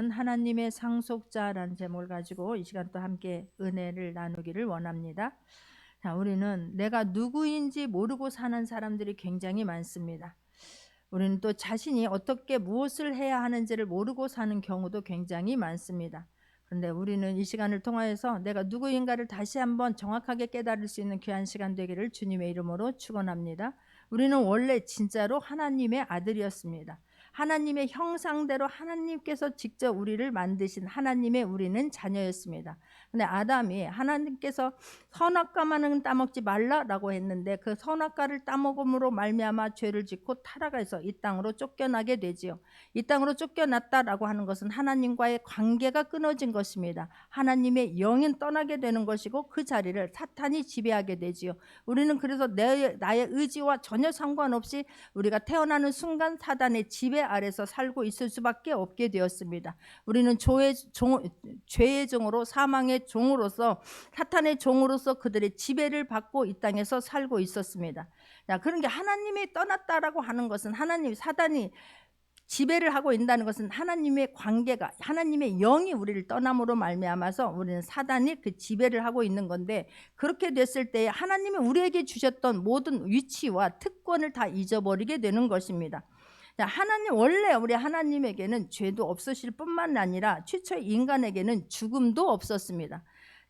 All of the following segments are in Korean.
나는 하나님의 상속자라는 제목을 가지고 이 시간 또 함께 은혜를 나누기를 원합니다. 자, 우리는 내가 누구인지 모르고 사는 사람들이 굉장히 많습니다. 우리는 또 자신이 어떻게 무엇을 해야 하는지를 모르고 사는 경우도 굉장히 많습니다. 그런데 우리는 이 시간을 통하여서 내가 누구인가를 다시 한번 정확하게 깨달을 수 있는 귀한 시간 되기를 주님의 이름으로 축원합니다. 우리는 원래 진짜로 하나님의 아들이었습니다. 하나님의 형상대로 하나님께서 직접 우리를 만드신 하나님의 우리는 자녀였습니다. 근데 아담이 하나님께서 선악과만은 따먹지 말라라고 했는데 그 선악과를 따먹음으로 말미암아 죄를 짓고 타락해서 이 땅으로 쫓겨나게 되지요. 이 땅으로 쫓겨났다라고 하는 것은 하나님과의 관계가 끊어진 것입니다. 하나님의 영은 떠나게 되는 것이고 그 자리를 사탄이 지배하게 되지요. 우리는 그래서 나의 의지와 전혀 상관없이 우리가 태어나는 순간 사단의 지배 아래서 살고 있을 수밖에 없게 되었습니다. 우리는 죄의 종으로, 사망의 종으로서, 사탄의 종으로서 그들의 지배를 받고 이 땅에서 살고 있었습니다. 자, 그런 게 하나님이 떠났다라고 하는 것은 사단이 지배를 하고 있다는 것은 하나님의 관계가, 하나님의 영이 우리를 떠남으로 말미암아서 우리는 사단이 그 지배를 하고 있는 건데, 그렇게 됐을 때 하나님이 우리에게 주셨던 모든 위치와 특권을 다 잊어버리게 되는 것입니다. 하나님, 원래 우리 하나님에게는 죄도 없으실 뿐만 아니라 최초의 인간에게는 죽음도 없었습니다.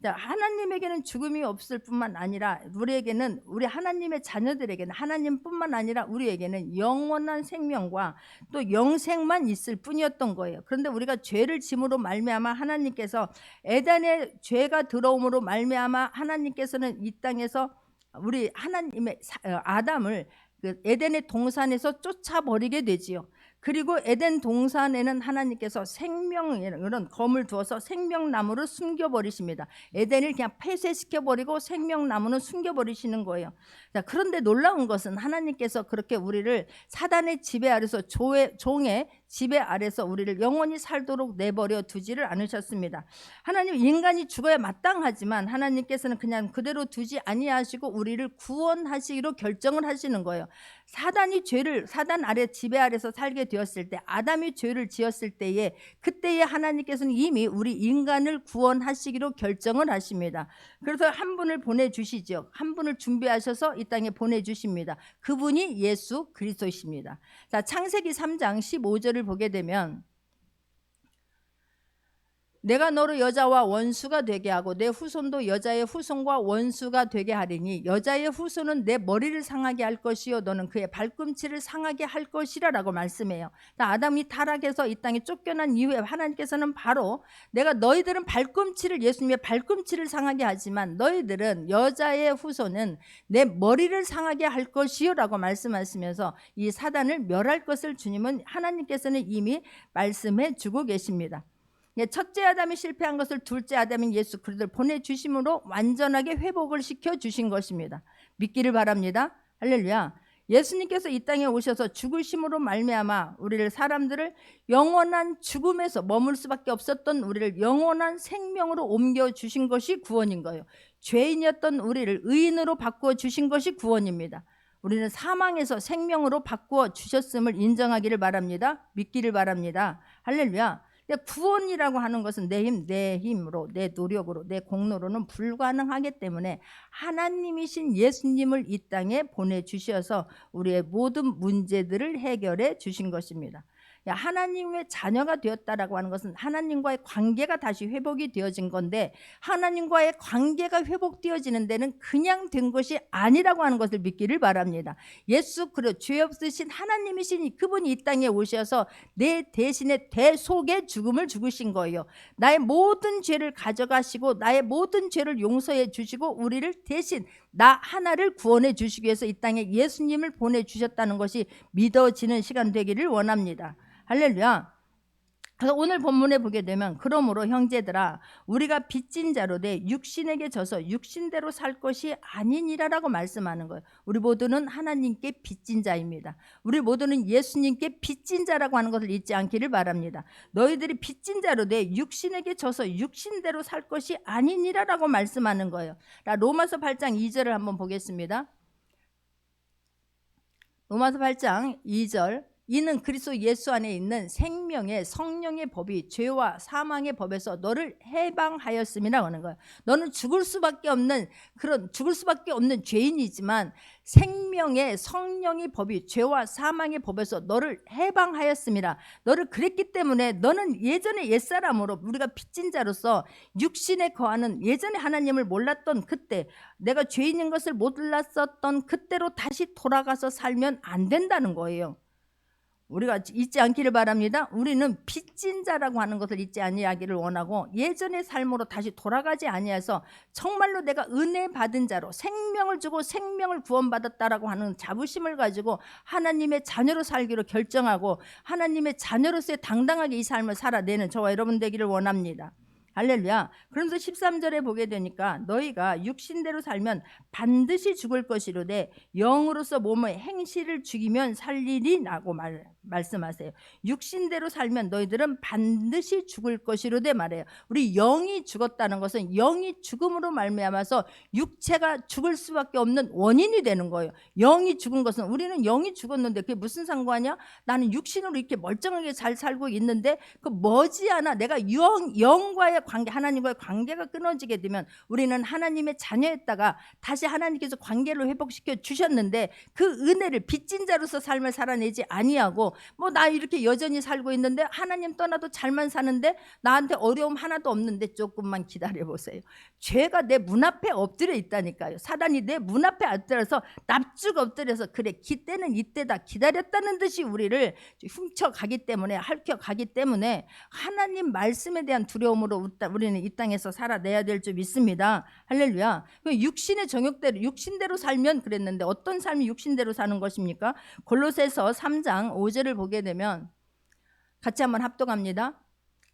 하나님에게는 죽음이 없을 뿐만 아니라 우리에게는, 우리 하나님의 자녀들에게는, 하나님뿐만 아니라 우리에게는 영원한 생명과 또 영생만 있을 뿐이었던 거예요. 그런데 우리가 죄를 짐으로 말미암아 하나님께서, 에덴에 죄가 들어옴으로 말미암아 하나님께서는 이 땅에서 우리 하나님의 아담을 그 에덴의 동산에서 쫓아버리게 되지요. 그리고 에덴 동산에는 하나님께서 생명이라는 검을 두어서 생명나무를 숨겨버리십니다. 에덴을 그냥 폐쇄시켜버리고 생명나무는 숨겨버리시는 거예요. 자, 그런데 놀라운 것은 하나님께서 그렇게 우리를 사단의 지배 아래서, 종의 지배 아래서 우리를 영원히 살도록 내버려 두지를 않으셨습니다. 하나님, 인간이 죽어야 마땅하지만 하나님께서는 그냥 그대로 두지 아니하시고 우리를 구원하시기로 결정을 하시는 거예요. 사단 아래 지배 아래서 살게 되었을 때, 아담이 죄를 지었을 때에, 그때에 하나님께서는 이미 우리 인간을 구원하시기로 결정을 하십니다. 그래서 한 분을 보내주시죠. 한 분을 준비하셔서 이 땅에 보내주십니다. 그분이 예수 그리스도이십니다. 자, 창세기 3장 15절을 보게 되면, 내가 너를 여자와 원수가 되게 하고 내 후손도 여자의 후손과 원수가 되게 하리니 여자의 후손은 내 머리를 상하게 할 것이요 너는 그의 발꿈치를 상하게 할 것이라 라고 말씀해요. 아담이 타락해서 이 땅에 쫓겨난 이후에 하나님께서는 바로 내가 너희들은 예수님의 발꿈치를 상하게 하지만 너희들은, 여자의 후손은 내 머리를 상하게 할 것이요 라고 말씀하시면서 이 사단을 멸할 것을 하나님께서는 이미 말씀해 주고 계십니다. 첫째 아담이 실패한 것을 둘째 아담인 예수 그리스도를 보내주심으로 완전하게 회복을 시켜주신 것입니다. 믿기를 바랍니다. 할렐루야. 예수님께서 이 땅에 오셔서 죽으심으로 말미암아 우리를, 사람들을 영원한 죽음에서 머물 수밖에 없었던 우리를 영원한 생명으로 옮겨주신 것이 구원인 거예요. 죄인이었던 우리를 의인으로 바꾸어 주신 것이 구원입니다. 우리는 사망에서 생명으로 바꾸어 주셨음을 인정하기를 바랍니다. 믿기를 바랍니다. 할렐루야. 구원이라고 하는 것은 내 힘으로, 내 노력으로, 내 공로로는 불가능하기 때문에 하나님이신 예수님을 이 땅에 보내주셔서 우리의 모든 문제들을 해결해 주신 것입니다. 하나님의 자녀가 되었다라고 하는 것은 하나님과의 관계가 다시 회복이 되어진 건데, 하나님과의 관계가 회복되어지는 데는 그냥 된 것이 아니라고 하는 것을 믿기를 바랍니다. 예수 그리스도, 죄 없으신 하나님이신 그분이 이 땅에 오셔서 내 대신에 대속의 죽음을 죽으신 거예요. 나의 모든 죄를 가져가시고 나의 모든 죄를 용서해 주시고 우리를 대신 나 하나를 구원해 주시기 위해서 이 땅에 예수님을 보내주셨다는 것이 믿어지는 시간 되기를 원합니다. 할렐루야. 그래서 오늘 본문에 보게 되면, 그러므로 형제들아 우리가 빚진 자로 돼 육신에게 져서 육신대로 살 것이 아니니라라고 말씀하는 거예요. 우리 모두는 하나님께 빚진 자입니다. 우리 모두는 예수님께 빚진 자라고 하는 것을 잊지 않기를 바랍니다. 너희들이 빚진 자로 돼 육신에게 져서 육신대로 살 것이 아니니라라고 말씀하는 거예요. 로마서 8장 2절을 한번 보겠습니다. 로마서 8장 2절 이는 그리스도 예수 안에 있는 생명의 성령의 법이 죄와 사망의 법에서 너를 해방하였음이라고 하는 거예요. 너는 죽을 수밖에 없는 죄인이지만 생명의 성령의 법이 죄와 사망의 법에서 너를 해방하였음이라. 너를 그랬기 때문에 너는 예전에 옛사람으로, 우리가 빚진 자로서 육신에 거하는, 예전에 하나님을 몰랐던 그때, 내가 죄인인 것을 몰랐었던 그때로 다시 돌아가서 살면 안 된다는 거예요. 우리가 잊지 않기를 바랍니다. 우리는 빚진 자라고 하는 것을 잊지 아니하기를 원하고, 예전의 삶으로 다시 돌아가지 아니해서 정말로 내가 은혜 받은 자로 생명을 주고 생명을 구원받았다라고 하는 자부심을 가지고 하나님의 자녀로 살기로 결정하고 하나님의 자녀로서의 당당하게 이 삶을 살아내는 저와 여러분 되기를 원합니다. 할렐루야. 그러면서 13절에 보게 되니까 너희가 육신대로 살면 반드시 죽을 것이로되 영으로서 몸의 행실을 죽이면 살리리라고 말씀하세요. 육신대로 살면 너희들은 반드시 죽을 것이로되 말해요. 우리 영이 죽었다는 것은 영이 죽음으로 말미암아서 육체가 죽을 수밖에 없는 원인이 되는 거예요. 영이 죽은 것은, 우리는 영이 죽었는데 그게 무슨 상관이야? 나는 육신으로 이렇게 멀쩡하게 잘 살고 있는데 그 머지않아 내가 영과의 관계, 하나님과의 관계가 끊어지게 되면 우리는 하나님의 자녀였다가 다시 하나님께서 관계를 회복시켜 주셨는데 그 은혜를 빚진 자로서 삶을 살아내지 아니하고, 뭐 나 이렇게 여전히 살고 있는데 하나님 떠나도 잘만 사는데 나한테 어려움 하나도 없는데, 조금만 기다려 보세요. 죄가 내 문 앞에 엎드려 있다니까요. 사단이 내 문 앞에 엎드려서 납죽 엎드려서, 그래 기때는 이때다 기다렸다는 듯이 우리를 훔쳐가기 때문에, 핥혀가기 때문에 하나님 말씀에 대한 두려움으로 우리는 이 땅에서 살아내야 될 줄 믿습니다. 할렐루야. 육신의 정욕대로, 육신대로 살면 그랬는데 어떤 삶이 육신대로 사는 것입니까? 골로새서 3장 5절을 보게 되면 같이 한번 합독합니다.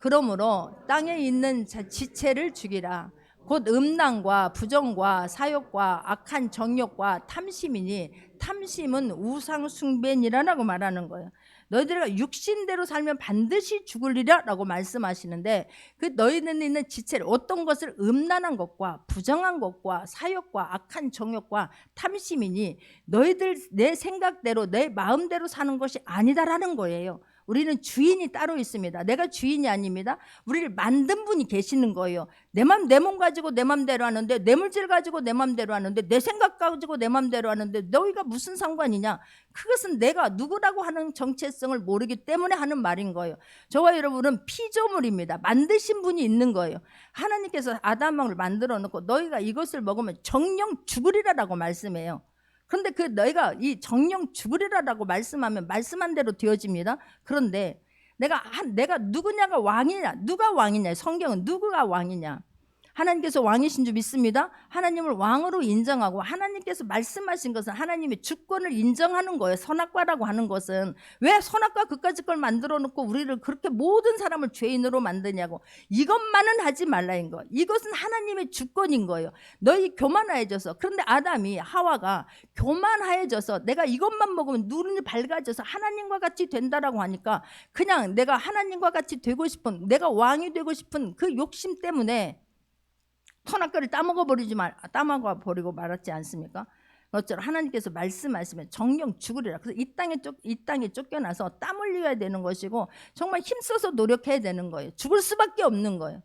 그러므로 땅에 있는 지체를 죽이라. 곧 음란과 부정과 사욕과 악한 정욕과 탐심이니 탐심은 우상 숭배니라라고 말하는 거예요. 너희들이 육신대로 살면 반드시 죽으리라 라고 말씀하시는데, 그 너희는 있는 지체를, 어떤 것을, 음란한 것과 부정한 것과 사욕과 악한 정욕과 탐심이니 너희들 내 생각대로 내 마음대로 사는 것이 아니다라는 거예요. 우리는 주인이 따로 있습니다. 내가 주인이 아닙니다. 우리를 만든 분이 계시는 거예요. 내 몸 가지고 내 맘대로 하는데, 내 물질 가지고 내 맘대로 하는데, 내 생각 가지고 내 맘대로 하는데 너희가 무슨 상관이냐? 그것은 내가 누구라고 하는 정체성을 모르기 때문에 하는 말인 거예요. 저와 여러분은 피조물입니다. 만드신 분이 있는 거예요. 하나님께서 아담을 만들어 놓고 너희가 이것을 먹으면 정령 죽으리라라고 말씀해요. 그런데 그 너희가 이 정령 죽으리라라고 말씀하면 말씀한 대로 되어집니다. 그런데 내가 누구냐가 왕이냐, 누가 왕이냐, 성경은 누구가 왕이냐, 하나님께서 왕이신 줄 믿습니다. 하나님을 왕으로 인정하고 하나님께서 말씀하신 것은 하나님의 주권을 인정하는 거예요. 선악과라고 하는 것은 왜 선악과 그까짓 걸 만들어 놓고 우리를 그렇게 모든 사람을 죄인으로 만드냐고. 이것만은 하지 말라인 거. 이것은 하나님의 주권인 거예요. 너희 교만하여져서, 그런데 아담이 하와가 교만하여져서 내가 이것만 먹으면 눈이 밝아져서 하나님과 같이 된다라고 하니까 그냥 내가 하나님과 같이 되고 싶은, 내가 왕이 되고 싶은 그 욕심 때문에 선악과를 따먹어 버리고 말았지 않습니까? 어쩌라 하나님께서 말씀하시면 정령 죽으리라. 그래서 이 땅에 쫓겨나서 땀 흘려야 되는 것이고 정말 힘써서 노력해야 되는 거예요. 죽을 수밖에 없는 거예요.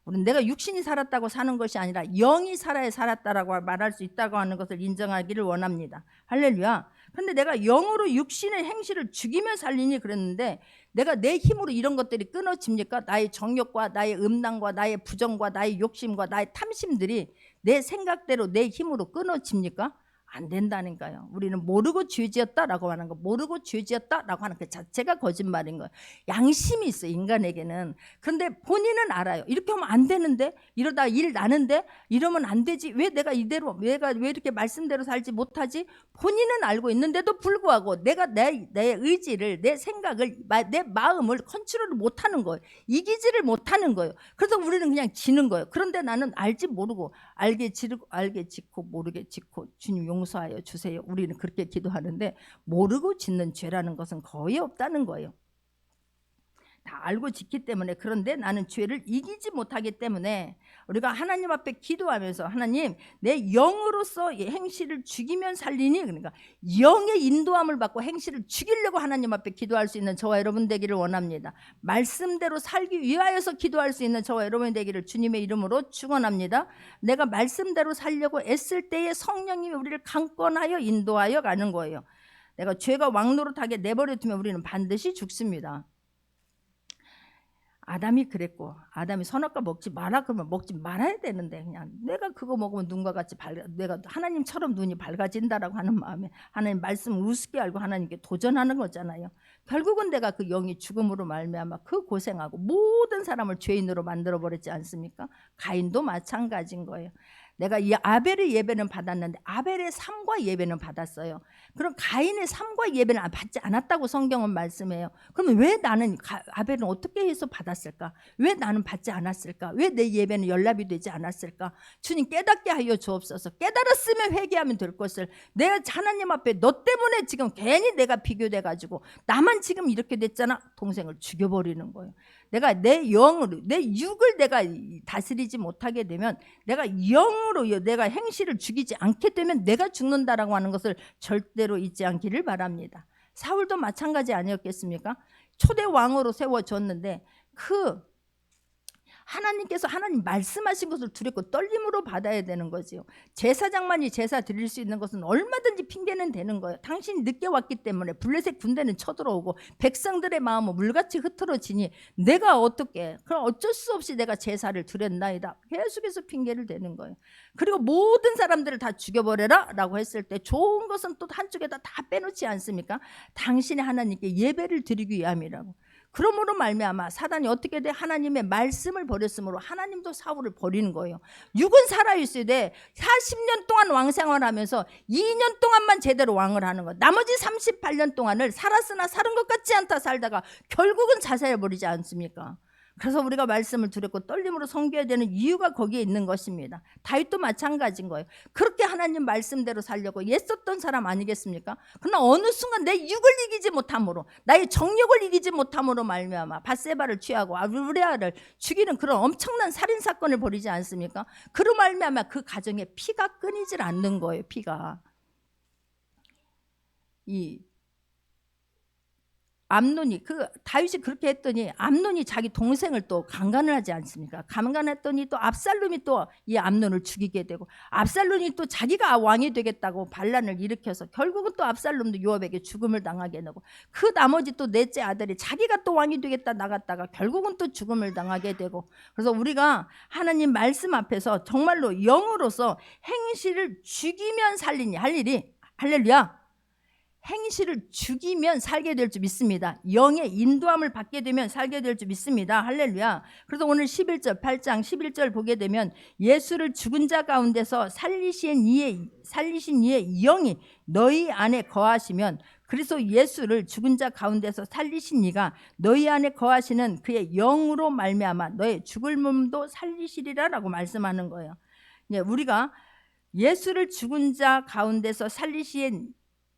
우리는 내가 육신이 살았다고 사는 것이 아니라 영이 살아야 살았다라고 말할 수 있다고 하는 것을 인정하기를 원합니다. 할렐루야. 그런데 내가 영으로 육신의 행실을 죽이며 살리니 그랬는데, 내가 내 힘으로 이런 것들이 끊어집니까? 나의 정욕과 나의 음란과 나의 부정과 나의 욕심과 나의 탐심들이 내 생각대로 내 힘으로 끊어집니까? 안 된다니까요. 우리는 모르고 죄지었다라고 하는 거, 모르고 죄지었다라고 하는 그 자체가 거짓말인 거예요. 양심이 있어요, 인간에게는. 그런데 본인은 알아요. 이렇게 하면 안 되는데, 이러다 일 나는데, 이러면 안 되지. 왜 내가 이대로, 왜 이렇게 말씀대로 살지 못하지? 본인은 알고 있는데도 불구하고 내가 내 의지를, 내 생각을, 내 마음을 컨트롤을 못하는 거예요. 이기지를 못하는 거예요. 그래서 우리는 그냥 지는 거예요. 그런데 나는 알지 모르고, 알게 짓고 모르게 짓고 주님 용서하여 주세요. 우리는 그렇게 기도하는데 모르고 짓는 죄라는 것은 거의 없다는 거예요. 다 알고 짓기 때문에. 그런데 나는 죄를 이기지 못하기 때문에 우리가 하나님 앞에 기도하면서 하나님 내 영으로서 행실을 죽이면 살리니, 그러니까 영의 인도함을 받고 행실을 죽이려고 하나님 앞에 기도할 수 있는 저와 여러분 되기를 원합니다. 말씀대로 살기 위하여서 기도할 수 있는 저와 여러분 되기를 주님의 이름으로 축원합니다. 내가 말씀대로 살려고 애쓸 때에 성령님이 우리를 강권하여 인도하여 가는 거예요. 내가 죄가 왕노릇하게 내버려 두면 우리는 반드시 죽습니다. 아담이 그랬고, 아담이 선악과 먹지 마라 그러면 먹지 말아야 되는데, 그냥 내가 그거 먹으면 눈과 같이 내가 하나님처럼 눈이 밝아진다라고 하는 마음에 하나님 말씀 우습게 알고 하나님께 도전하는 거잖아요. 결국은 내가 그 영이 죽음으로 말미암아 그 고생하고 모든 사람을 죄인으로 만들어 버렸지 않습니까? 가인도 마찬가지인 거예요. 내가 이 아벨의 예배는 받았는데 아벨의 삶과 예배는 받았어요. 그럼 가인의 삶과 예배는 받지 않았다고 성경은 말씀해요. 그러면 왜 나는 아벨은 어떻게 해서 받았을까? 왜 나는 받지 않았을까? 왜 내 예배는 연락이 되지 않았을까? 주님 깨닫게 하여 주옵소서. 깨달았으면 회개하면 될 것을 내가 하나님 앞에 너 때문에 지금 괜히 내가 비교돼 가지고 나만 지금 이렇게 됐잖아. 동생을 죽여버리는 거예요. 내가 내 영으로 내 육을 내가 다스리지 못하게 되면, 내가 영으로 내가 행실을 죽이지 않게 되면 내가 죽는다라고 하는 것을 절대로 잊지 않기를 바랍니다. 사울도 마찬가지 아니었겠습니까? 초대 왕으로 세워졌는데 하나님께서 하나님 말씀하신 것을 두렵고 떨림으로 받아야 되는 거지요. 제사장만이 제사 드릴 수 있는 것은 얼마든지 핑계는 되는 거예요. 당신이 늦게 왔기 때문에 블레셋 군대는 쳐들어오고 백성들의 마음은 물같이 흐트러지니 내가 어떻게, 그럼 어쩔 수 없이 내가 제사를 드렸나이다. 계속해서 핑계를 대는 거예요. 그리고 모든 사람들을 다 죽여버려라 라고 했을 때 좋은 것은 또 한쪽에다 다 빼놓지 않습니까? 당신이 하나님께 예배를 드리기 위함이라고. 그러므로 말미암아 사단이 어떻게 돼? 하나님의 말씀을 버렸으므로 하나님도 사울을 버리는 거예요. 육은 살아있어야 돼. 40년 동안 왕생활하면서 2년 동안만 제대로 왕을 하는 거. 나머지 38년 동안을 살았으나 살은 것 같지 않다 살다가 결국은 자살해버리지 않습니까? 그래서 우리가 말씀을 두렵고 떨림으로 섬겨야 되는 이유가 거기에 있는 것입니다. 다윗도 마찬가지인 거예요. 그렇게 하나님 말씀대로 살려고 애썼던 사람 아니겠습니까? 그러나 어느 순간 내 육을 이기지 못함으로, 나의 정욕을 이기지 못함으로 말미암아 밧세바를 취하고 우리아를 죽이는 그런 엄청난 살인사건을 벌이지 않습니까? 그로 말미암아 그 가정에 피가 끊이질 않는 거예요. 피가. 암논이 다윗이 그렇게 했더니 암논이 자기 동생을 또 강간을 하지 않습니까? 강간했더니 또 압살롬이 또 이 암논을 죽이게 되고, 압살롬이 또 자기가 왕이 되겠다고 반란을 일으켜서 결국은 또 압살롬도 요압에게 죽음을 당하게 되고, 그 나머지 또 넷째 아들이 자기가 또 왕이 되겠다 나갔다가 결국은 또 죽음을 당하게 되고. 그래서 우리가 하나님 말씀 앞에서 정말로 영으로서 행실을 죽이면 살리니 할 일이, 할렐루야, 행실을 죽이면 살게 될 줄 믿습니다. 영의 인도함을 받게 되면 살게 될 줄 믿습니다. 할렐루야. 그래서 오늘 11절 8장 11절 보게 되면 예수를 죽은 자 가운데서 살리신 이의 영이 너희 안에 거하시면, 그래서 예수를 죽은 자 가운데서 살리신 이가 너희 안에 거하시는 그의 영으로 말미암아 너의 죽을 몸도 살리시리라라고 말씀하는 거예요. 우리가 예수를 죽은 자 가운데서 살리신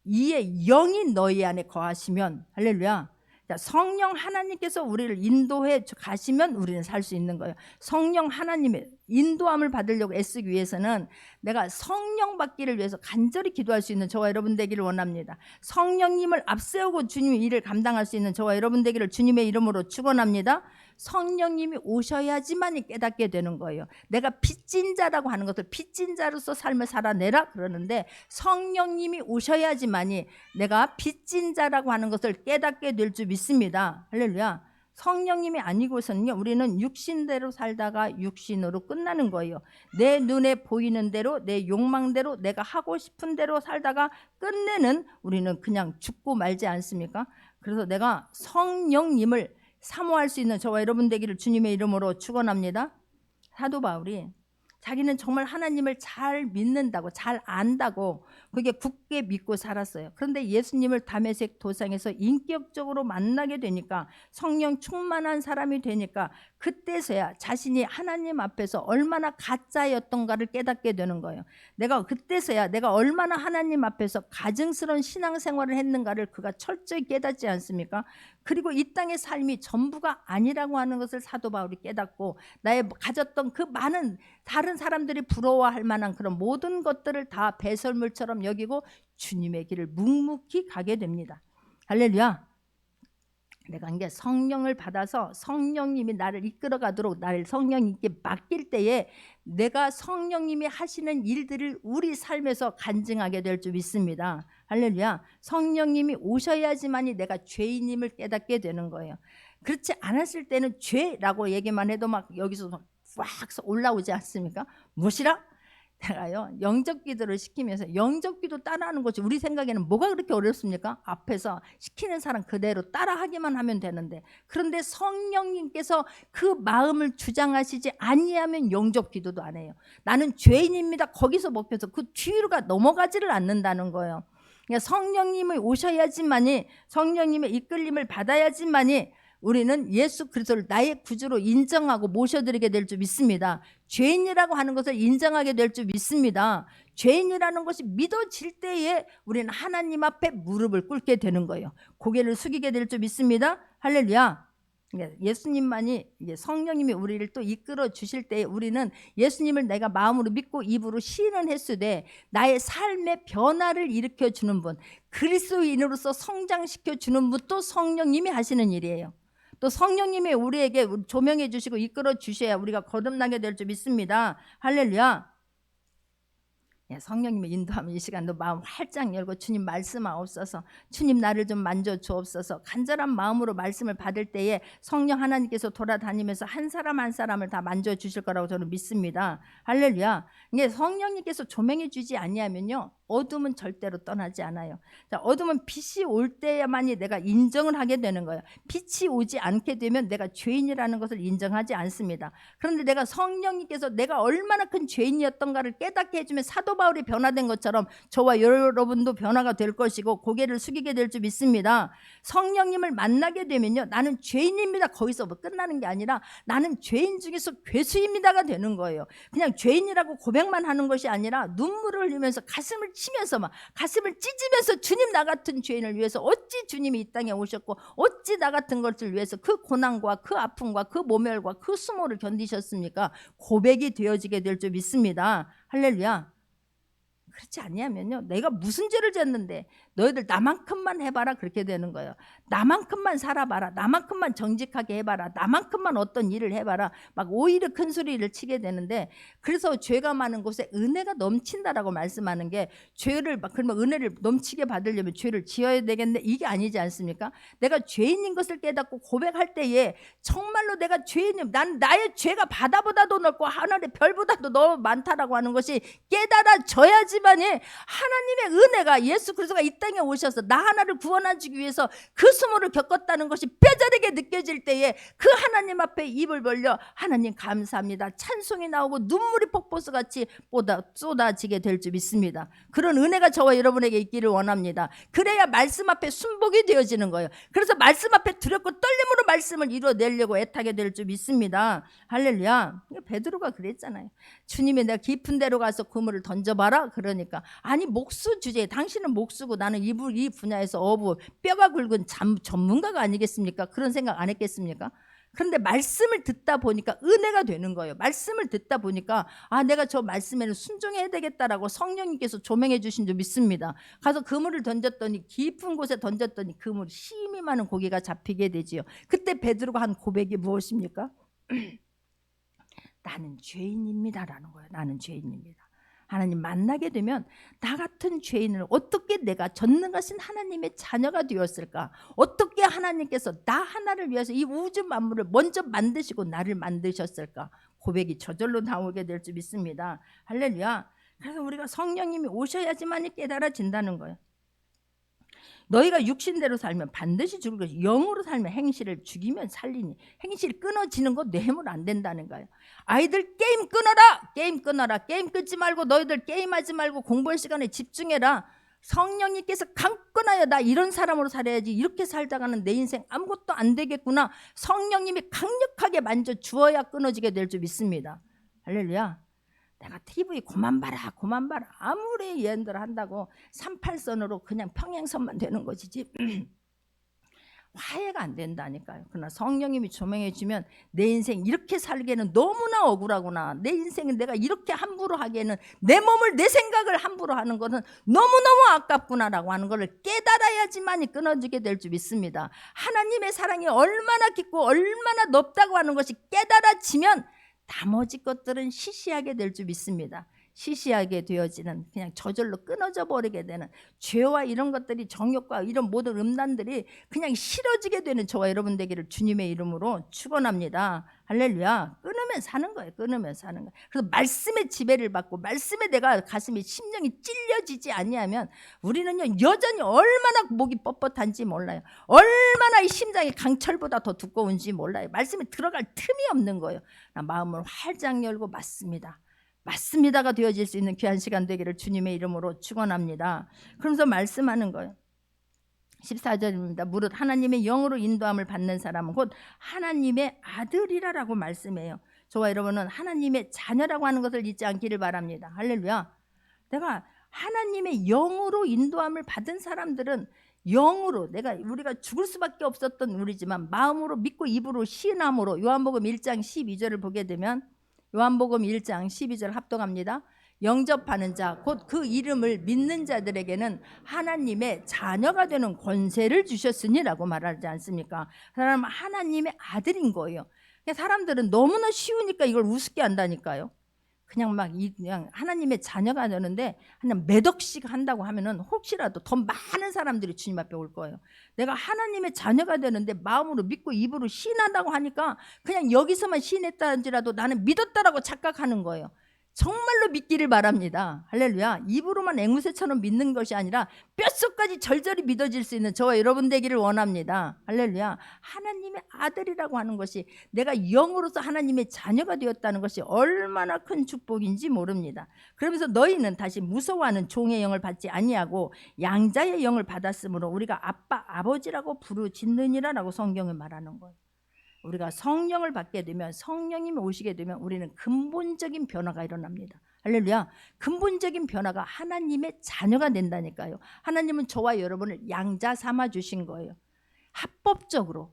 이의 영이 너희 안에 거하시면, 할렐루야, 성령 하나님께서 우리를 인도해 가시면 우리는 살 수 있는 거예요. 성령 하나님의 인도함을 받으려고 애쓰기 위해서는 내가 성령 받기를 위해서 간절히 기도할 수 있는 저와 여러분 되기를 원합니다. 성령님을 앞세우고 주님의 일을 감당할 수 있는 저와 여러분 되기를 주님의 이름으로 축원합니다. 성령님이 오셔야지만 깨닫게 되는 거예요. 내가 빚진 자라고 하는 것을 빚진 자로서 삶을 살아내라 그러는데, 성령님이 오셔야지만이 내가 빚진 자라고 하는 것을 깨닫게 될 줄 믿습니다. 할렐루야. 성령님이 아니고서는요, 우리는 육신대로 살다가 육신으로 끝나는 거예요. 내 눈에 보이는 대로, 내 욕망대로, 내가 하고 싶은 대로 살다가 끝내는 우리는 그냥 죽고 말지 않습니까? 그래서 내가 성령님을 사모할 수 있는 저와 여러분 되기를 주님의 이름으로 축원합니다. 사도 바울이 자기는 정말 하나님을 잘 믿는다고, 잘 안다고 그게 굳게 믿고 살았어요. 그런데 예수님을 다메섹 도상에서 인격적으로 만나게 되니까, 성령 충만한 사람이 되니까 그때서야 자신이 하나님 앞에서 얼마나 가짜였던가를 깨닫게 되는 거예요. 그때서야 내가 얼마나 하나님 앞에서 가증스러운 신앙생활을 했는가를 그가 철저히 깨닫지 않습니까? 그리고 이 땅의 삶이 전부가 아니라고 하는 것을 사도 바울이 깨닫고, 나의 가졌던 그 많은 다른 사람들이 부러워할 만한 그런 모든 것들을 다 배설물처럼 여기고 주님의 길을 묵묵히 가게 됩니다. 할렐루야. 내가 이게 성령을 받아서 성령님이 나를 이끌어 가도록 나를 성령님께 맡길 때에 내가 성령님이 하시는 일들을 우리 삶에서 간증하게 될 줄 믿습니다. 할렐루야. 성령님이 오셔야지만이 내가 죄인임을 깨닫게 되는 거예요. 그렇지 않았을 때는 죄라고 얘기만 해도 막 여기서 막 올라오지 않습니까? 무엇이라? 내가요 영접 기도를 시키면서, 영접 기도 따라하는 것이 우리 생각에는 뭐가 그렇게 어렵습니까? 앞에서 시키는 사람 그대로 따라하기만 하면 되는데, 그런데 성령님께서 그 마음을 주장하시지 아니하면 영접 기도도 안 해요. 나는 죄인입니다 거기서 먹혀서 그 뒤로가 넘어가지를 않는다는 거예요. 그러니까 성령님이 오셔야지만이, 성령님의 이끌림을 받아야지만이 우리는 예수 그리스도를 나의 구주로 인정하고 모셔드리게 될 줄 믿습니다. 죄인이라고 하는 것을 인정하게 될 줄 믿습니다. 죄인이라는 것이 믿어질 때에 우리는 하나님 앞에 무릎을 꿇게 되는 거예요. 고개를 숙이게 될 줄 믿습니다. 할렐루야. 예수님만이, 성령님이 우리를 또 이끌어 주실 때에 우리는 예수님을 내가 마음으로 믿고 입으로 시인은 했으되 나의 삶의 변화를 일으켜 주는 분, 그리스도인으로서 성장시켜 주는 분, 또 성령님이 하시는 일이에요. 또 성령님이 우리에게 조명해 주시고 이끌어 주셔야 우리가 거듭나게 될 줄 믿습니다. 할렐루야. 성령님의 인도하면 이 시간도 마음 활짝 열고 주님 말씀하옵소서, 주님 나를 좀 만져 주옵소서. 간절한 마음으로 말씀을 받을 때에 성령 하나님께서 돌아다니면서 한 사람 한 사람을 다 만져 주실 거라고 저는 믿습니다. 할렐루야. 이게 성령님께서 조명해 주지 아니하면요 어둠은 절대로 떠나지 않아요. 자, 어둠은 빛이 올 때야만이 내가 인정을 하게 되는 거예요. 빛이 오지 않게 되면 내가 죄인이라는 것을 인정하지 않습니다. 그런데 내가 성령님께서 내가 얼마나 큰 죄인이었던가를 깨닫게 해주면 사도 바울이 변화된 것처럼 저와 여러분도 변화가 될 것이고 고개를 숙이게 될 줄 믿습니다. 성령님을 만나게 되면요 나는 죄인입니다 거기서 끝나는 게 아니라 나는 죄인 중에서 괴수입니다가 되는 거예요. 그냥 죄인이라고 고백만 하는 것이 아니라 눈물을 흘리면서 가슴을 치면서 막 가슴을 찢으면서 주님 나 같은 죄인을 위해서 어찌 주님이 이 땅에 오셨고 어찌 나 같은 것을 위해서 그 고난과 그 아픔과 그 모멸과 그 수모를 견디셨습니까? 고백이 되어지게 될 줄 믿습니다. 할렐루야. 그렇지 아니하면요 내가 무슨 죄를 졌는데 너희들 나만큼만 해봐라 그렇게 되는 거예요. 나만큼만 살아봐라, 나만큼만 정직하게 해봐라, 나만큼만 어떤 일을 해봐라, 막 오히려 큰 소리를 치게 되는데, 그래서 죄가 많은 곳에 은혜가 넘친다라고 말씀하는 게, 죄를 막 그러면 은혜를 넘치게 받으려면 죄를 지어야 되겠네 이게 아니지 않습니까? 내가 죄인인 것을 깨닫고 고백할 때에 정말로 내가 죄인이면 난 나의 죄가 바다보다도 넓고 하늘의 별보다도 너무 많다라고 하는 것이 깨달아져야지만이 하나님의 은혜가, 예수 그리스도가 이 땅에 오셔서 나 하나를 구원하기 위해서 그 수모를 겪었다는 것이 뼈저리게 느껴질 때에 그 하나님 앞에 입을 벌려 하나님 감사합니다 찬송이 나오고 눈물이 폭포수같이 쏟아지게 될 줄 믿습니다. 그런 은혜가 저와 여러분에게 있기를 원합니다. 그래야 말씀 앞에 순복이 되어지는 거예요. 그래서 말씀 앞에 두렵고 떨림으로 말씀을 이루어내려고 애타게 될 줄 믿습니다. 할렐루야. 베드로가 그랬잖아요. 주님이 내가 깊은 데로 가서 그물을 던져봐라 그러니까, 아니 목수 주제에 당신은 목수고 나는 이 분야에서 어부 뼈가 굵은 전문가가 아니겠습니까? 그런 생각 안 했겠습니까? 그런데 말씀을 듣다 보니까 은혜가 되는 거예요. 말씀을 듣다 보니까 내가 저 말씀에는 순종해야 되겠다라고 성령님께서 조명해 주신 줄 믿습니다. 가서 그물을 던졌더니, 깊은 곳에 던졌더니 그물 힘이 많은 고기가 잡히게 되지요. 그때 베드로가 한 고백이 무엇입니까? 나는 죄인입니다라는 거예요. 나는 죄인입니다. 하나님 만나게 되면 나 같은 죄인을 어떻게 내가 전능하신 하나님의 자녀가 되었을까? 어떻게 하나님께서 나 하나를 위해서 이 우주 만물을 먼저 만드시고 나를 만드셨을까? 고백이 저절로 나오게 될 줄 믿습니다. 할렐루야. 그래서 우리가 성령님이 오셔야지만이 깨달아진다는 거예요. 너희가 육신대로 살면 반드시 죽을 것이 영으로 살면 행실을 죽이면 살리니 행실이 끊어지는 거 뇌물 안 된다는 거예요. 아이들 게임 끊어라. 게임 끊어라. 게임 끊지 말고 너희들 게임하지 말고 공부할 시간에 집중해라. 성령님께서 강권하여 나 이런 사람으로 살아야지. 이렇게 살다가는 내 인생 아무것도 안 되겠구나. 성령님이 강력하게 만져 주어야 끊어지게 될 줄 믿습니다. 할렐루야. 내가 TV 그만 봐라 그만 봐라 아무리 얘네들 한다고 38선으로 그냥 평행선만 되는 것이지 화해가 안 된다니까요. 그러나 성령님이 조명해 주면 내 인생 이렇게 살기에는 너무나 억울하구나. 내 인생은 내가 이렇게 함부로 하기에는 내 몸을 내 생각을 함부로 하는 것은 너무너무 아깝구나라고 하는 것을 깨달아야지만이 끊어지게 될 줄 믿습니다. 하나님의 사랑이 얼마나 깊고 얼마나 높다고 하는 것이 깨달아지면 나머지 것들은 시시하게 될 줄 믿습니다. 시시하게 되어지는 그냥 저절로 끊어져 버리게 되는 죄와 이런 것들이 정욕과 이런 모든 음란들이 그냥 싫어지게 되는 저와 여러분 되기를 주님의 이름으로 축원합니다. 할렐루야. 끊으면 사는 거예요. 끊으면 사는 거예요. 그래서 말씀의 지배를 받고 말씀에 내가 가슴이 심령이 찔려지지 아니하면 우리는요 여전히 얼마나 목이 뻣뻣한지 몰라요. 얼마나 이 심장이 강철보다 더 두꺼운지 몰라요. 말씀에 들어갈 틈이 없는 거예요. 나 마음을 활짝 열고 맞습니다가 되어질 수 있는 귀한 시간 되기를 주님의 이름으로 축원합니다. 그러면서 말씀하는 거예요. 14절입니다. 무릇 하나님의 영으로 인도함을 받는 사람은 곧 하나님의 아들이라라고 말씀해요. 저와 여러분은 하나님의 자녀라고 하는 것을 잊지 않기를 바랍니다. 할렐루야. 내가 하나님의 영으로 인도함을 받은 사람들은 영으로 우리가 죽을 수밖에 없었던 우리지만 마음으로 믿고 입으로 시인함으로 요한복음 1장 12절을 보게 되면 요한복음 1장 12절 합독합니다. 영접하는 자 곧 그 이름을 믿는 자들에게는 하나님의 자녀가 되는 권세를 주셨으니라고 말하지 않습니까? 그 사람은 하나님의 아들인 거예요. 사람들은 너무나 쉬우니까 이걸 우습게 한다니까요. 그냥 하나님의 자녀가 되는데 그냥 몇 억씩 한다고 하면은 혹시라도 더 많은 사람들이 주님 앞에 올 거예요. 내가 하나님의 자녀가 되는데 마음으로 믿고 입으로 시인한다고 하니까 그냥 여기서만 시인했다는지라도 나는 믿었다라고 착각하는 거예요. 정말로 믿기를 바랍니다. 할렐루야. 입으로만 앵무새처럼 믿는 것이 아니라 뼛속까지 절절히 믿어질 수 있는 저와 여러분 되기를 원합니다. 할렐루야. 하나님의 아들이라고 하는 것이 내가 영으로서 하나님의 자녀가 되었다는 것이 얼마나 큰 축복인지 모릅니다. 그러면서 너희는 다시 무서워하는 종의 영을 받지 아니하고 양자의 영을 받았으므로 우리가 아빠 아버지라고 부르짖느니라라고 성경에 말하는 거예요. 우리가 성령을 받게 되면 성령님이 오시게 되면 우리는 근본적인 변화가 일어납니다. 할렐루야. 근본적인 변화가 하나님의 자녀가 된다니까요. 하나님은 저와 여러분을 양자 삼아 주신 거예요. 합법적으로.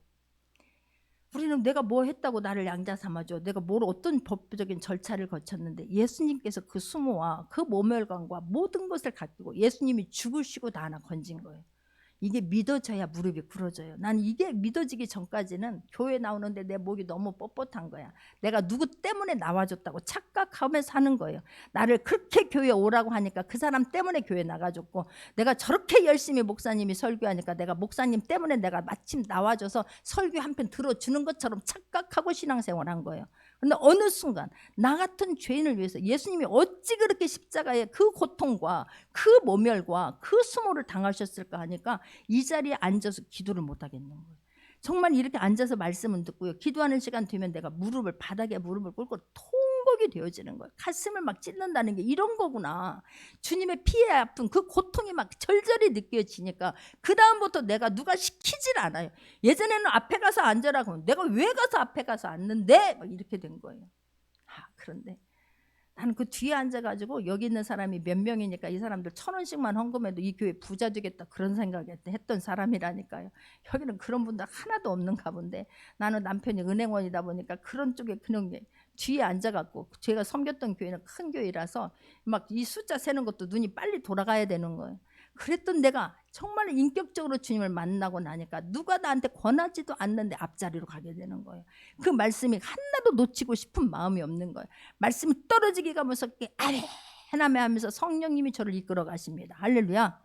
우리는 내가 뭐 했다고 나를 양자 삼아줘. 내가 어떤 법적인 절차를 거쳤는데 예수님께서 그 수모와 그 모멸감과 모든 것을 가지고 예수님이 죽으시고 다 하나 건진 거예요. 이게 믿어져야 무릎이 꿇어져요. 난 이게 믿어지기 전까지는 교회 나오는데 내 목이 너무 뻣뻣한 거야. 내가 누구 때문에 나와줬다고 착각하면서 사는 거예요. 나를 그렇게 교회 오라고 하니까 그 사람 때문에 교회 나가줬고, 내가 저렇게 열심히 목사님이 설교하니까 내가 목사님 때문에 내가 마침 나와줘서 설교 한 편 들어주는 것처럼 착각하고 신앙생활한 거예요. 그런데 어느 순간 나 같은 죄인을 위해서 예수님이 어찌 그렇게 십자가에 그 고통과 그 모멸과 그 수모를 당하셨을까 하니까 이 자리에 앉아서 기도를 못 하겠는 거예요. 정말 이렇게 앉아서 말씀은 듣고요, 기도하는 시간 되면 내가 바닥에 무릎을 꿇고 통곡이 되어지는 거예요. 가슴을 막 찢는다는 게 이런 거구나. 주님의 피에 아픈 그 고통이 막 절절히 느껴지니까 그 다음부터 내가 누가 시키질 않아요. 예전에는 앞에 가서 앉으라고 하면 내가 왜 가서 앞에 가서 앉는데 막 이렇게 된 거예요. 그런데 나는 그 뒤에 앉아가지고 여기 있는 사람이 몇 명이니까 이 사람들 1,000원씩만 헌금해도 이 교회 부자 되겠다 그런 생각했던 사람이라니까요. 여기는 그런 분들 하나도 없는가 본데, 나는 남편이 은행원이다 보니까 그런 쪽에 그냥 뒤에 앉아갖고, 제가 섬겼던 교회는 큰 교회라서 막 이 숫자 세는 것도 눈이 빨리 돌아가야 되는 거예요. 그랬던 내가 정말 인격적으로 주님을 만나고 나니까 누가 나한테 권하지도 않는데 앞자리로 가게 되는 거예요. 그 말씀이 하나도 놓치고 싶은 마음이 없는 거예요. 말씀이 떨어지기가 무섭게 아멘아멘 하면서 성령님이 저를 이끌어 가십니다. 할렐루야.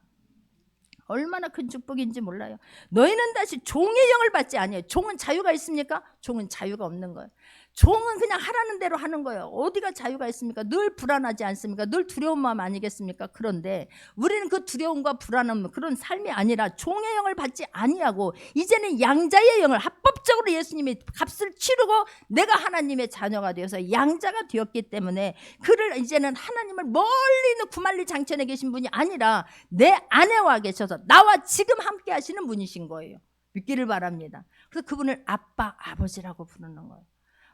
얼마나 큰 축복인지 몰라요. 너희는 다시 종의 영을 받지 아니에요. 종은 자유가 있습니까? 종은 자유가 없는 거예요. 종은 그냥 하라는 대로 하는 거예요. 어디가 자유가 있습니까? 늘 불안하지 않습니까? 늘 두려운 마음 아니겠습니까? 그런데 우리는 그 두려움과 불안함 그런 삶이 아니라 종의 영을 받지 아니하고 이제는 양자의 영을 합법적으로 예수님이 값을 치르고 내가 하나님의 자녀가 되어서 양자가 되었기 때문에 그를 이제는 하나님을 멀리 있는 구말리 장천에 계신 분이 아니라 내 안에 계셔서 나와 지금 함께 하시는 분이신 거예요. 믿기를 바랍니다. 그래서 그분을 아빠 아버지라고 부르는 거예요.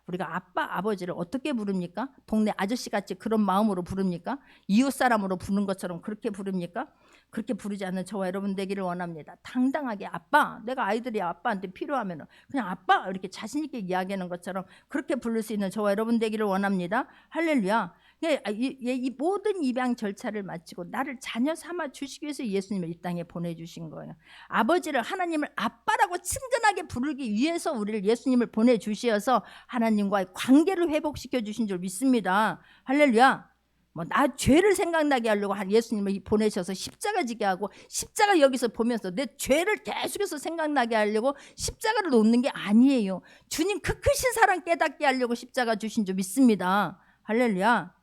우리가 아빠 아버지를 어떻게 부릅니까? 동네 아저씨같이 그런 마음으로 부릅니까? 이웃사람으로 부르는 것처럼 그렇게 부릅니까? 그렇게 부르지 않는 저와 여러분 되기를 원합니다. 당당하게 아빠, 내가 아이들이 아빠한테 필요하면 그냥 아빠 이렇게 자신 있게 이야기하는 것처럼 그렇게 부를 수 있는 저와 여러분 되기를 원합니다. 할렐루야. 이 모든 입양 절차를 마치고 나를 자녀 삼아 주시기 위해서 예수님을 이 땅에 보내주신 거예요. 아버지를 하나님을 아빠라고 친근하게 부르기 위해서 우리를 예수님을 보내주셔서 하나님과의 관계를 회복시켜 주신 줄 믿습니다. 할렐루야. 나 죄를 생각나게 하려고 예수님을 보내셔서 십자가 지게 하고 십자가 여기서 보면서 내 죄를 계속해서 생각나게 하려고 십자가를 놓는 게 아니에요. 주님 그 크신 사랑 깨닫게 하려고 십자가 주신 줄 믿습니다. 할렐루야.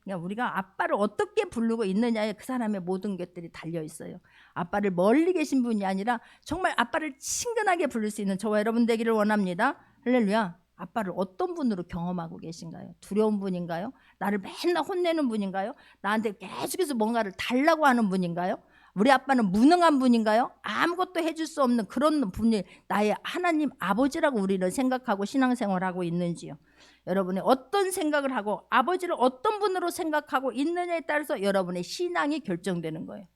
그러니까 우리가 아빠를 어떻게 부르고 있느냐에 그 사람의 모든 것들이 달려 있어요. 아빠를 멀리 계신 분이 아니라 정말 아빠를 친근하게 부를 수 있는 저와 여러분 되기를 원합니다. 할렐루야. 아빠를 어떤 분으로 경험하고 계신가요? 두려운 분인가요? 나를 맨날 혼내는 분인가요? 나한테 계속해서 뭔가를 달라고 하는 분인가요? 우리 아빠는 무능한 분인가요? 아무것도 해줄 수 없는 그런 분이 나의 하나님 아버지라고 우리는 생각하고 신앙생활하고 있는지요? 여러분이 어떤 생각을 하고 아버지를 어떤 분으로 생각하고 있느냐에 따라서 여러분의 신앙이 결정되는 거예요.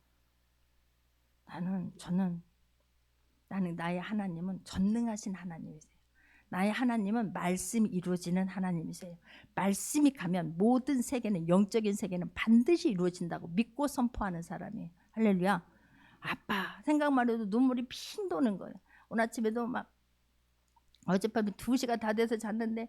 나는 나의 하나님은 전능하신 하나님이세요. 나의 하나님은 말씀이 이루어지는 하나님이세요. 말씀이 가면 모든 세계는 영적인 세계는 반드시 이루어진다고 믿고 선포하는 사람이에요. 할렐루야. 아빠 생각만 해도 눈물이 핑 도는 거예요. 오늘 아침에도 막 어젯밤에 2시가 다 돼서 잤는데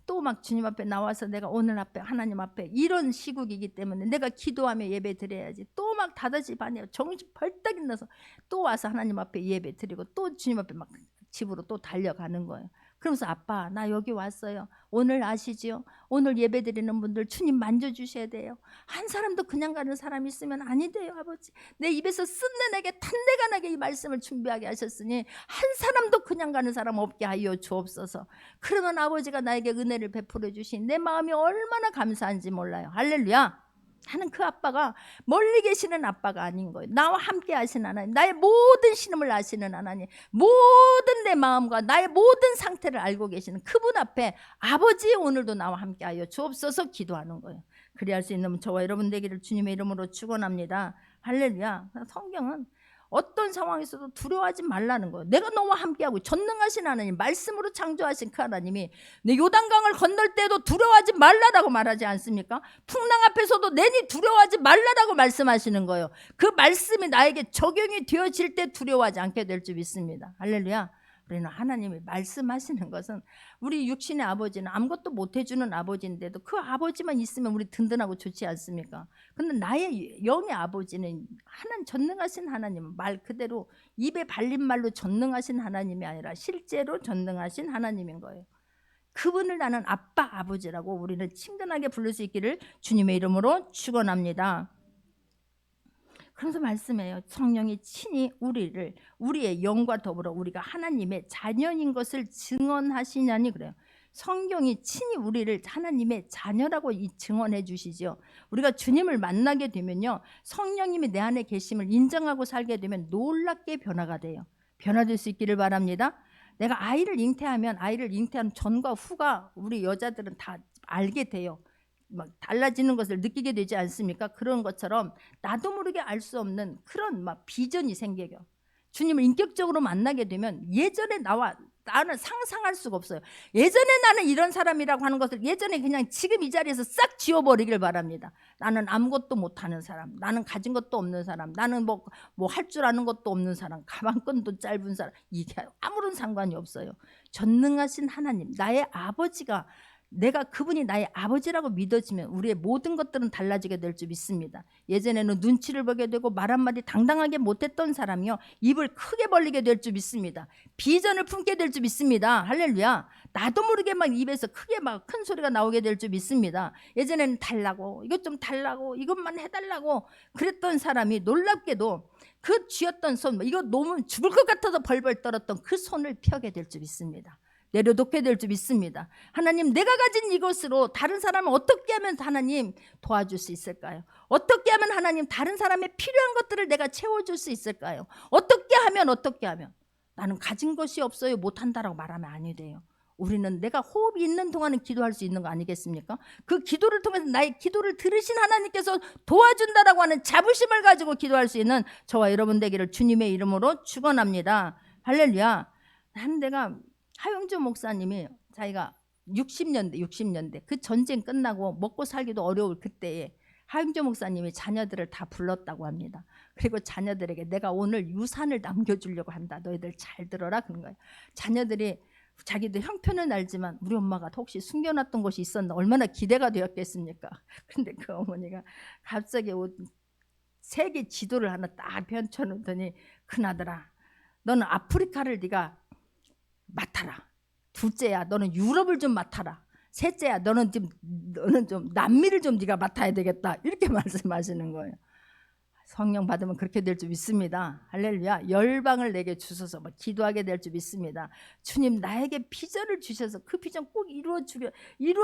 또 막 주님 앞에 나와서 내가 오늘 앞에 하나님 앞에 이런 시국이기 때문에 내가 기도하며 예배 드려야지 또 막 5시 반에 정신 벌떡 일어나서 또 와서 하나님 앞에 예배 드리고 또 주님 앞에 막 집으로 또 달려가는 거예요. 그러면서 아빠 나 여기 왔어요. 오늘 아시지요? 오늘 예배 드리는 분들 주님 만져주셔야 돼요. 한 사람도 그냥 가는 사람이 있으면 아니 돼요. 아버지 내 입에서 쓴내내게 탄내가 나게 이 말씀을 준비하게 하셨으니 한 사람도 그냥 가는 사람 없게 하여 주옵소서. 그러면 아버지가 나에게 은혜를 베풀어 주신 내 마음이 얼마나 감사한지 몰라요. 할렐루야. 나는 그 아빠가 멀리 계시는 아빠가 아닌 거예요. 나와 함께 하시는 하나님, 나의 모든 신음을 아시는 하나님, 모든 내 마음과 나의 모든 상태를 알고 계시는 그분 앞에 아버지 오늘도 나와 함께 하여 주옵소서 기도하는 거예요. 그리할 수 있는 저와 여러분 되기를 주님의 이름으로 축원합니다. 할렐루야. 성경은 어떤 상황에서도 두려워하지 말라는 거예요. 내가 너와 함께하고 전능하신 하나님, 말씀으로 창조하신 그 하나님이 내 요단강을 건널 때도 두려워하지 말라라고 말하지 않습니까? 풍랑 앞에서도 내니 두려워하지 말라라고 말씀하시는 거예요. 그 말씀이 나에게 적용이 되어질 때 두려워하지 않게 될 줄 믿습니다. 할렐루야. 우리는 하나님이 말씀하시는 것은 우리 육신의 아버지는 아무것도 못해주는 아버지인데도 그 아버지만 있으면 우리 든든하고 좋지 않습니까? 근데 나의 영의 아버지는 하나님 전능하신 하나님은 말 그대로 입에 발린 말로 전능하신 하나님이 아니라 실제로 전능하신 하나님인 거예요. 그분을 나는 아빠 아버지라고 우리는 친근하게 부를 수 있기를 주님의 이름으로 축원합니다. 그래서 말씀해요. 성령이 친히 우리의 영과 더불어 우리가 하나님의 자녀인 것을 증언하시냐니 그래요. 성경이 친히 우리를 하나님의 자녀라고 증언해 주시죠. 우리가 주님을 만나게 되면요, 성령님이 내 안에 계심을 인정하고 살게 되면 놀랍게 변화가 돼요. 변화될 수 있기를 바랍니다. 내가 아이를 잉태한 전과 후가 우리 여자들은 다 알게 돼요. 막 달라지는 것을 느끼게 되지 않습니까? 그런 것처럼 나도 모르게 알 수 없는 그런 막 비전이 생겨요. 주님을 인격적으로 만나게 되면 예전에 나는 상상할 수가 없어요. 예전에 나는 이런 사람이라고 하는 것을 예전에 그냥 지금 이 자리에서 싹 지워버리길 바랍니다. 나는 아무것도 못하는 사람, 나는 가진 것도 없는 사람, 나는 뭐 할 줄 아는 것도 없는 사람, 가방끈도 짧은 사람, 이게 아무런 상관이 없어요. 전능하신 하나님, 나의 아버지가 내가 그분이 나의 아버지라고 믿어지면 우리의 모든 것들은 달라지게 될 줄 믿습니다. 예전에는 눈치를 보게 되고 말 한마디 당당하게 못했던 사람이요, 입을 크게 벌리게 될 줄 믿습니다. 비전을 품게 될 줄 믿습니다. 할렐루야. 나도 모르게 막 입에서 크게 막 큰 소리가 나오게 될 줄 믿습니다. 예전에는 달라고, 이것 좀 달라고, 이것만 해달라고 그랬던 사람이 놀랍게도 그 쥐었던 손, 이거 너무 죽을 것 같아서 벌벌 떨었던 그 손을 펴게 될 줄 믿습니다. 내려놓게 될 줄 믿습니다. 하나님, 내가 가진 이것으로 다른 사람을 어떻게 하면 하나님 도와줄 수 있을까요? 어떻게 하면 하나님 다른 사람의 필요한 것들을 내가 채워줄 수 있을까요? 어떻게 하면 나는 가진 것이 없어요, 못한다라고 말하면 아니 돼요. 우리는 내가 호흡이 있는 동안은 기도할 수 있는 거 아니겠습니까? 그 기도를 통해서 나의 기도를 들으신 하나님께서 도와준다라고 하는 자부심을 가지고 기도할 수 있는 저와 여러분 되기를 주님의 이름으로 축원합니다. 할렐루야. 내가 하용주 목사님이 자기가 60년대 그 전쟁 끝나고 먹고 살기도 어려울 그때에 하용주 목사님이 자녀들을 다 불렀다고 합니다. 그리고 자녀들에게 내가 오늘 유산을 남겨주려고 한다. 너희들 잘 들어라 그런 거예요. 자녀들이 자기들 형편은 알지만 우리 엄마가 혹시 숨겨놨던 것이 있었나 얼마나 기대가 되었겠습니까? 근데 그 어머니가 갑자기 세계 지도를 하나 딱 펼쳐놓더니, 큰아들아, 너는 아프리카를 네가 맡아라. 둘째야, 너는 유럽을 좀 맡아라. 셋째야, 너는 좀 남미를 좀 네가 맡아야 되겠다. 이렇게 말씀하시는 거예요. 성령 받으면 그렇게 될 줄 믿습니다. 할렐루야. 열방을 내게 주셔서 기도하게 될 줄 믿습니다. 주님, 나에게 비전을 주셔서 그 비전 꼭 이루어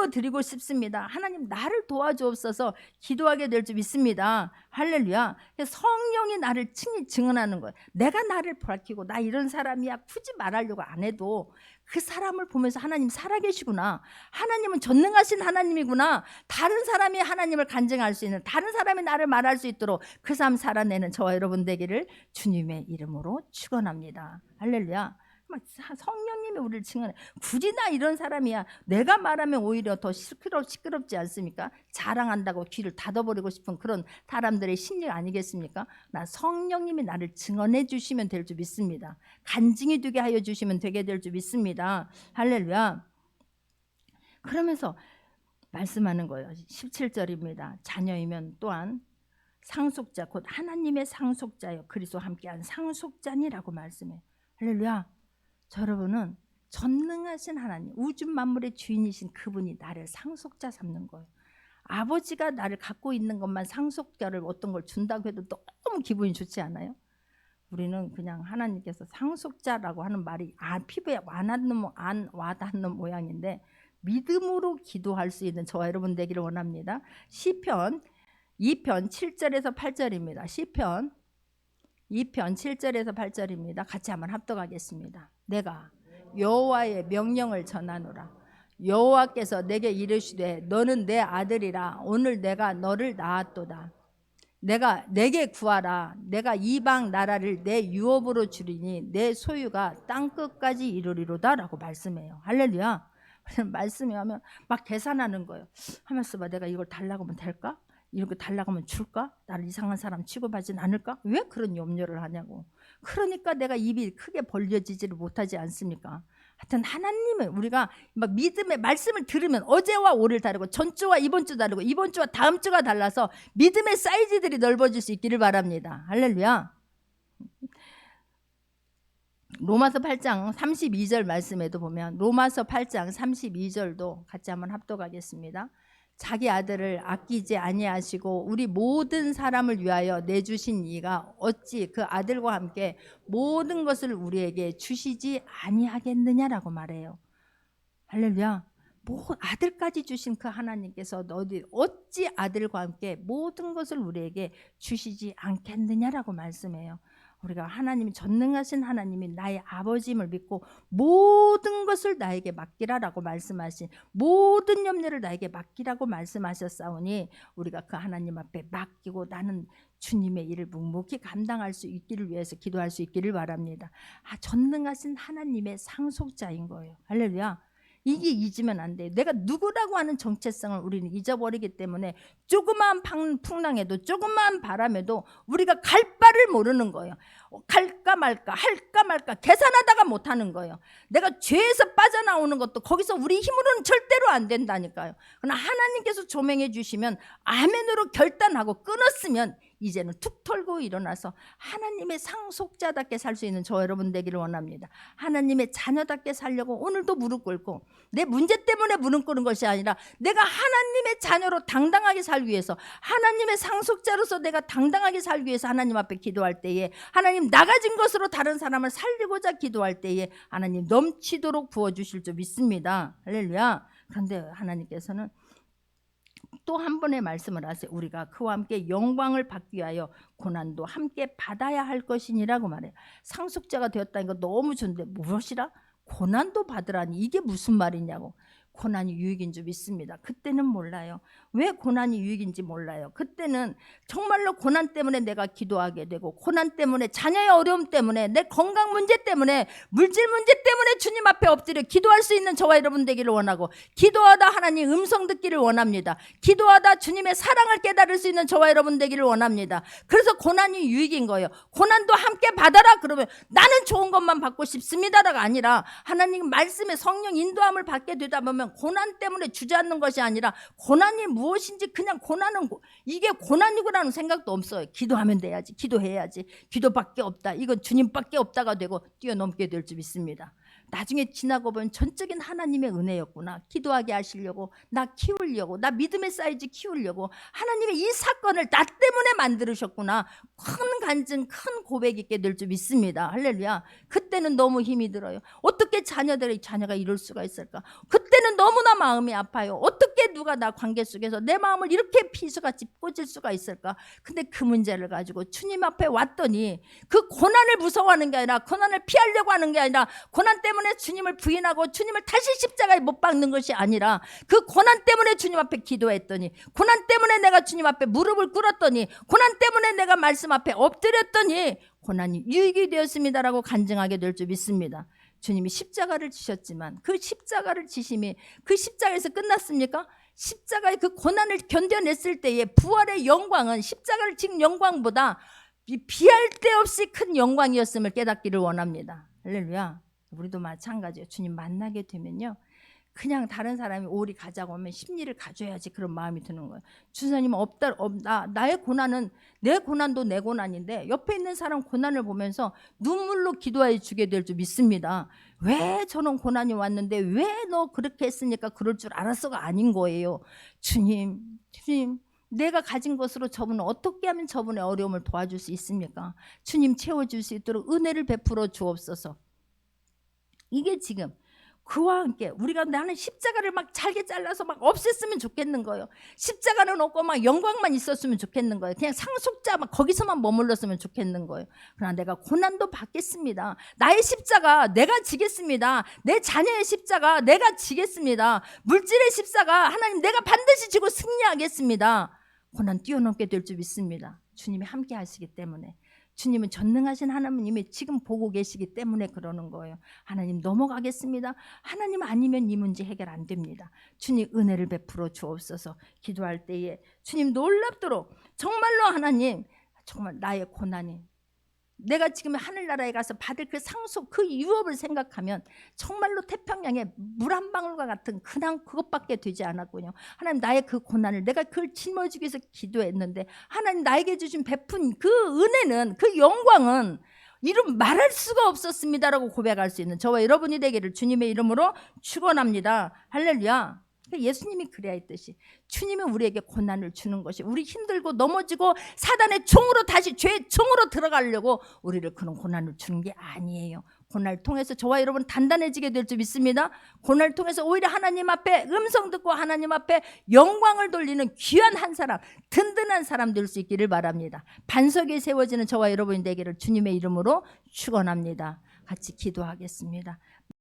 드리고 싶습니다. 하나님, 나를 도와주옵소서. 기도하게 될 줄 믿습니다. 할렐루야. 성령이 나를 친히 증언하는 거예요. 내가 나를 밝히고 나 이런 사람이야 굳이 말하려고 안 해도 그 사람을 보면서 하나님 살아계시구나, 하나님은 전능하신 하나님이구나, 다른 사람이 하나님을 간증할 수 있는, 다른 사람이 나를 말할 수 있도록 그 삶 살아내는 저와 여러분 되기를 주님의 이름으로 축원합니다. 할렐루야. 성령님이 우리를 증언해. 굳이 나 이런 사람이야, 내가 말하면 오히려 더 시끄럽지 않습니까? 자랑한다고 귀를 닫아버리고 싶은 그런 사람들의 심리 아니겠습니까? 나 성령님이 나를 증언해 주시면 될 줄 믿습니다. 간증이 되게 하여 주시면 되게 될 줄 믿습니다. 할렐루야. 그러면서 말씀하는 거예요. 17절입니다. 자녀이면 또한 상속자, 곧 하나님의 상속자요, 그리스도와 함께한 상속자니라고 말씀해요. 할렐루야. 여러분은 전능하신 하나님, 우주 만물의 주인이신 그분이 나를 상속자 삼는 거예요. 아버지가 나를 갖고 있는 것만 상속자를 어떤 걸 준다고 해도 너무 기분이 좋지 않아요? 우리는 그냥 하나님께서 상속자라고 하는 말이 피부에 안 와닿는 모양인데, 믿음으로 기도할 수 있는 저와 여러분 되기를 원합니다. 시편 2편 7절에서 8절입니다. 시편 2편 7절에서 8절입니다. 같이 한번 합독하겠습니다. 내가 여호와의 명령을 전하노라. 여호와께서 내게 이르시되 너는 내 아들이라. 오늘 내가 너를 낳았도다. 내게 구하라. 내가 이방 나라를 내 유업으로 주리니 내 소유가 땅끝까지 이르리로다 라고 말씀해요. 할렐루야. 말씀이 하면 막 계산하는 거예요. 하면서 내가 이걸 달라고 하면 될까? 이렇게 달라고 하면 줄까? 나를 이상한 사람 취급하진 않을까? 왜 그런 염려를 하냐고. 그러니까 내가 입이 크게 벌려지지를 못하지 않습니까? 하여튼 하나님은 우리가 막 믿음의 말씀을 들으면 어제와 오늘 다르고 전주와 이번 주 다르고 이번 주와 다음 주가 달라서 믿음의 사이즈들이 넓어질 수 있기를 바랍니다. 할렐루야. 로마서 8장 32절 말씀에도 보면, 로마서 8장 32절도 같이 한번 합독하겠습니다. 자기 아들을 아끼지 아니하시고 우리 모든 사람을 위하여 내주신 이가 어찌 그 아들과 함께 모든 것을 우리에게 주시지 아니하겠느냐라고 말해요. 할렐루야. 아들까지 주신 그 하나님께서 어찌 아들과 함께 모든 것을 우리에게 주시지 않겠느냐라고 말씀해요. 우리가 하나님이 전능하신 하나님이 나의 아버지임을 믿고 모든 것을 나에게 맡기라라고 말씀하신, 모든 염려를 나에게 맡기라고 말씀하셨사오니 우리가 그 하나님 앞에 맡기고 나는 주님의 일을 묵묵히 감당할 수 있기를 위해서 기도할 수 있기를 바랍니다. 전능하신 하나님의 상속자인 거예요. 할렐루야. 이게 잊으면 안 돼요. 내가 누구라고 하는 정체성을 우리는 잊어버리기 때문에 조그마한 풍랑에도 조그마한 바람에도 우리가 갈 바를 모르는 거예요. 갈까 말까 할까 말까 계산하다가 못하는 거예요. 내가 죄에서 빠져나오는 것도 거기서 우리 힘으로는 절대로 안 된다니까요. 그러나 하나님께서 조명해 주시면 아멘으로 결단하고 끊었으면 이제는 툭 털고 일어나서 하나님의 상속자답게 살 수 있는 저 여러분 되기를 원합니다. 하나님의 자녀답게 살려고 오늘도 무릎 꿇고, 내 문제 때문에 무릎 꿇는 것이 아니라 내가 하나님의 자녀로 당당하게 살기 위해서, 하나님의 상속자로서 내가 당당하게 살기 위해서 하나님 앞에 기도할 때에, 하나님 나 가진 것으로 다른 사람을 살리고자 기도할 때에 하나님 넘치도록 부어주실 줄 믿습니다. 할렐루야. 그런데 하나님께서는 또 한 번의 말씀을 하세요. 우리가 그와 함께 영광을 받기 위하여 고난도 함께 받아야 할 것이니라고 말해요. 상속자가 되었다는 거 너무 좋은데 무엇이라? 고난도 받으라니, 이게 무슨 말이냐고. 고난이 유익인 줄 믿습니다. 그때는 몰라요. 왜 고난이 유익인지 몰라요. 그때는 정말로 고난 때문에 내가 기도하게 되고, 고난 때문에, 자녀의 어려움 때문에, 내 건강 문제 때문에, 물질 문제 때문에 주님 앞에 엎드려 기도할 수 있는 저와 여러분 되기를 원하고, 기도하다 하나님 음성 듣기를 원합니다. 기도하다 주님의 사랑을 깨달을 수 있는 저와 여러분 되기를 원합니다. 그래서 고난이 유익인 거예요. 고난도 함께 받아라 그러면 나는 좋은 것만 받고 싶습니다가 아니라, 하나님 말씀에 성령 인도함을 받게 되다 보면 고난 때문에 주저앉는 것이 아니라, 고난이 무엇인지 그냥 고난은 이게 고난이구라는 생각도 없어요. 기도하면 돼야지, 기도해야지, 기도밖에 없다, 이건 주님밖에 없다가 되고 뛰어넘게 될 줄 믿습니다. 나중에 지나고 보면 전적인 하나님의 은혜였구나. 기도하게 하시려고, 나 키우려고, 나 믿음의 사이즈 키우려고 하나님의 이 사건을 나 때문에 만들으셨구나. 큰 간증, 큰 고백 있게 될 줄 믿습니다. 할렐루야. 그때는 너무 힘이 들어요. 어떻게 자녀가 이럴 수가 있을까? 그때는 너무나 마음이 아파요. 어떻게 누가 나 관계 속에서 내 마음을 이렇게 피수같이 꽂을 수가 있을까? 근데 그 문제를 가지고 주님 앞에 왔더니, 그 고난을 무서워하는 게 아니라, 고난을 피하려고 하는 게 아니라, 고난 때문에 주님을 부인하고 주님을 다시 십자가에 못 박는 것이 아니라, 그 고난 때문에 주님 앞에 기도했더니, 고난 때문에 내가 주님 앞에 무릎을 꿇었더니, 고난 때문에 내가 말씀 앞에 엎드렸더니 고난이 유익이 되었습니다라고 간증하게 될 줄 믿습니다. 주님이 십자가를 지셨지만 그 십자가를 지심이 그 십자가에서 끝났습니까? 십자가의 그 고난을 견뎌냈을 때의 부활의 영광은 십자가를 지은 영광보다 비할 데 없이 큰 영광이었음을 깨닫기를 원합니다. 할렐루야. 우리도 마찬가지예요. 주님 만나게 되면요, 그냥 다른 사람이 오리 가자고 하면 심리를 가져야지 그런 마음이 드는 거예요. 주사님은 나의 고난은, 내 고난도 내 고난인데 옆에 있는 사람 고난을 보면서 눈물로 기도해 주게 될 줄 믿습니다. 왜 저런 고난이 왔는데 왜 너 그렇게 했으니까 그럴 줄 알았어가 아닌 거예요. 주님 내가 가진 것으로 저분은 어떻게 하면 저분의 어려움을 도와줄 수 있습니까? 주님 채워줄 수 있도록 은혜를 베풀어 주옵소서. 이게 지금 그와 함께 우리가, 나는 십자가를 막 잘게 잘라서 막 없앴으면 좋겠는 거예요. 십자가는 없고 막 영광만 있었으면 좋겠는 거예요. 그냥 상속자 막 거기서만 머물렀으면 좋겠는 거예요. 그러나 내가 고난도 받겠습니다. 나의 십자가 내가 지겠습니다. 내 자녀의 십자가 내가 지겠습니다. 물질의 십자가 하나님 내가 반드시 지고 승리하겠습니다. 고난 뛰어넘게 될 줄 믿습니다. 주님이 함께 하시기 때문에, 주님은 전능하신 하나님이 지금 보고 계시기 때문에 그러는 거예요. 하나님 넘어가겠습니다. 하나님 아니면 이 문제 해결 안 됩니다. 주님 은혜를 베풀어 주옵소서. 기도할 때에 주님 놀랍도록 정말로 하나님, 정말 나의 고난이, 내가 지금 하늘나라에 가서 받을 그 상속, 그 유업을 생각하면 정말로 태평양에 물 한 방울과 같은 그냥 그것밖에 되지 않았군요. 하나님 나의 그 고난을 내가 그걸 짊어지기 위해서 기도했는데, 하나님 나에게 주신 베푼 그 은혜는, 그 영광은 이름 말할 수가 없었습니다라고 고백할 수 있는 저와 여러분이 되기를 주님의 이름으로 축원합니다. 할렐루야. 예수님이 그래야 했듯이 주님은 우리에게 고난을 주는 것이, 우리 힘들고 넘어지고 사단의 종으로 다시 죄의 종으로 들어가려고 우리를 그런 고난을 주는 게 아니에요. 고난을 통해서 저와 여러분 단단해지게 될 줄 믿습니다. 고난을 통해서 오히려 하나님 앞에 음성 듣고 하나님 앞에 영광을 돌리는 귀한 한 사람, 든든한 사람 될 수 있기를 바랍니다. 반석에 세워지는 저와 여러분이 되기를 주님의 이름으로 축원합니다. 같이 기도하겠습니다.